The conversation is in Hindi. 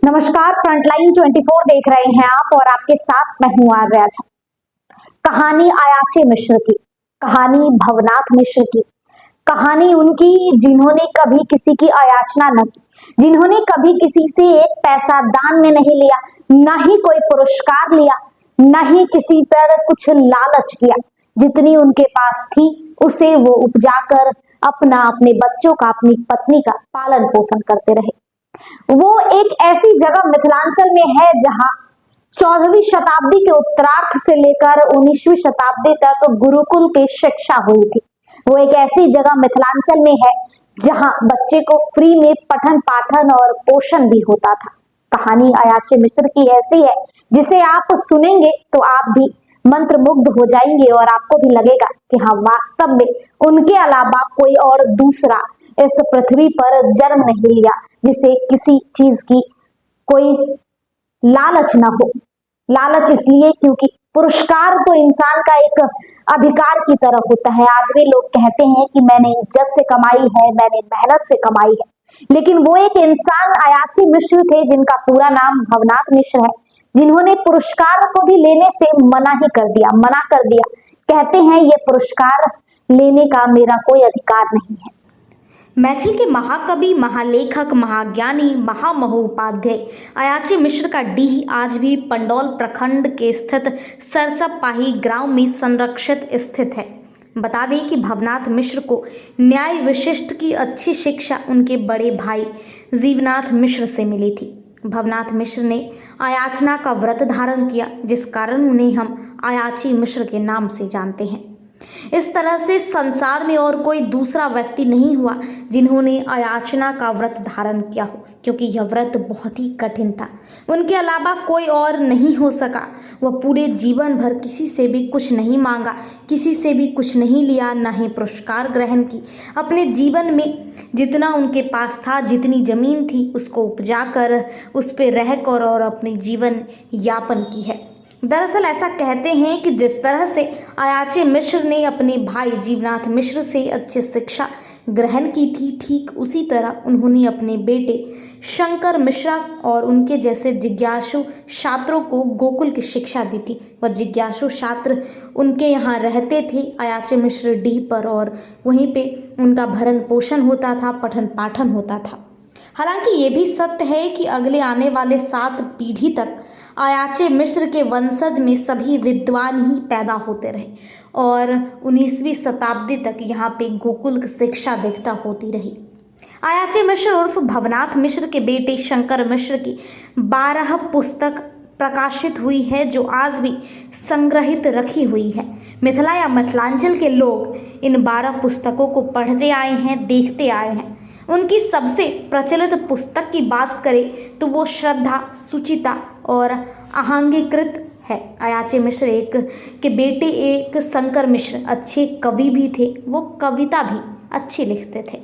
नमस्कार, फ्रंटलाइन 24 देख रहे हैं आप और आपके साथ मैं हूं आर्या झा। कहानी अयाचे मिश्र की, कहानी भवनाथ मिश्र की, कहानी उनकी जिन्होंने कभी किसी की अयाचना न की, जिन्होंने कभी किसी से एक पैसा दान में नहीं लिया, न ही कोई पुरस्कार लिया, न ही किसी पर कुछ लालच किया। जितनी उनके पास थी उसे वो उपजाकर अपने बच्चों का, अपनी पत्नी का पालन पोषण करते रहे। वो एक ऐसी जगह मिथिलांचल में है जहां 14वीं शताब्दी के उत्तरार्ध से लेकर 19वीं शताब्दी तक गुरुकुल की शिक्षा हुई थी। वो एक ऐसी जगह मिथिलांचल में है जहां बच्चे को फ्री में पठन पाठन और पोषण भी होता था। कहानी अयाचे मिश्र की ऐसी है जिसे आप सुनेंगे तो आप भी मंत्रमुग्ध हो जाएंगे और आपको भी लगेगा कि हाँ, वास्तव में उनके अलावा कोई और दूसरा इस पृथ्वी पर जन्म नहीं लिया जिसे किसी चीज की कोई लालच ना हो। लालच इसलिए क्योंकि पुरस्कार तो इंसान का एक अधिकार की तरह होता है। आज भी लोग कहते हैं कि मैंने इज्जत से कमाई है, मैंने मेहनत से कमाई है, लेकिन वो एक इंसान अयाची मिश्र थे जिनका पूरा नाम भवनाथ मिश्र है, जिन्होंने पुरस्कार को भी लेने से मना कर दिया। कहते हैं ये पुरस्कार लेने का मेरा कोई अधिकार नहीं है। मैथिल के महाकवि, महालेखक, महाज्ञानी, महामहोपाध्याय अयाची मिश्र का डीह आज भी पंडौल प्रखंड के स्थित सरसपाही ग्राम में संरक्षित स्थित है। बता दें कि भवनाथ मिश्र को न्याय विशिष्ट की अच्छी शिक्षा उनके बड़े भाई जीवनाथ मिश्र से मिली थी। भवनाथ मिश्र ने अयाचना का व्रत धारण किया, जिस कारण उन्हें हम अयाची मिश्र के नाम से जानते हैं। इस तरह से संसार में और कोई दूसरा व्यक्ति नहीं हुआ जिन्होंने अयाचना का व्रत धारण किया हो, क्योंकि यह व्रत बहुत ही कठिन था। उनके अलावा कोई और नहीं हो सका। वह पूरे जीवन भर किसी से भी कुछ नहीं मांगा, किसी से भी कुछ नहीं लिया, न ही पुरस्कार ग्रहण की। अपने जीवन में जितना उनके पास था, जितनी जमीन थी, उसको उपजा कर उस पर रहकर और अपनी जीवन यापन की है। दरअसल ऐसा कहते हैं कि जिस तरह से अयाचे मिश्र ने अपने भाई जीवनाथ मिश्र से अच्छी शिक्षा ग्रहण की थी, ठीक उसी तरह उन्होंने अपने बेटे शंकर मिश्रा और उनके जैसे जिज्ञासु छात्रों को गोकुल की शिक्षा दी थी। वह जिज्ञासु छात्र उनके यहाँ रहते थे अयाचे मिश्र डीह पर, और वहीं पे उनका भरण पोषण होता था, पठन पाठन होता था। हालांकि ये भी सत्य है कि अगले आने वाले 7 पीढ़ी तक अयाचे मिश्र के वंशज में सभी विद्वान ही पैदा होते रहे और 19वीं शताब्दी तक यहाँ पे गोकुल की शिक्षा दीक्षा होती रही। अयाचे मिश्र उर्फ भवनाथ मिश्र के बेटे शंकर मिश्र की 12 पुस्तक प्रकाशित हुई है, जो आज भी संग्रहित रखी हुई है। मिथिला या मिथिलांचल के लोग इन 12 पुस्तकों को पढ़ते आए हैं, देखते आए हैं। उनकी सबसे प्रचलित पुस्तक की बात करें तो वो श्रद्धा, सुचिता और आहांगीकृत है। अयाचे मिश्र के बेटे एक शंकर मिश्र अच्छे कवि भी थे। वो कविता भी अच्छी लिखते थे।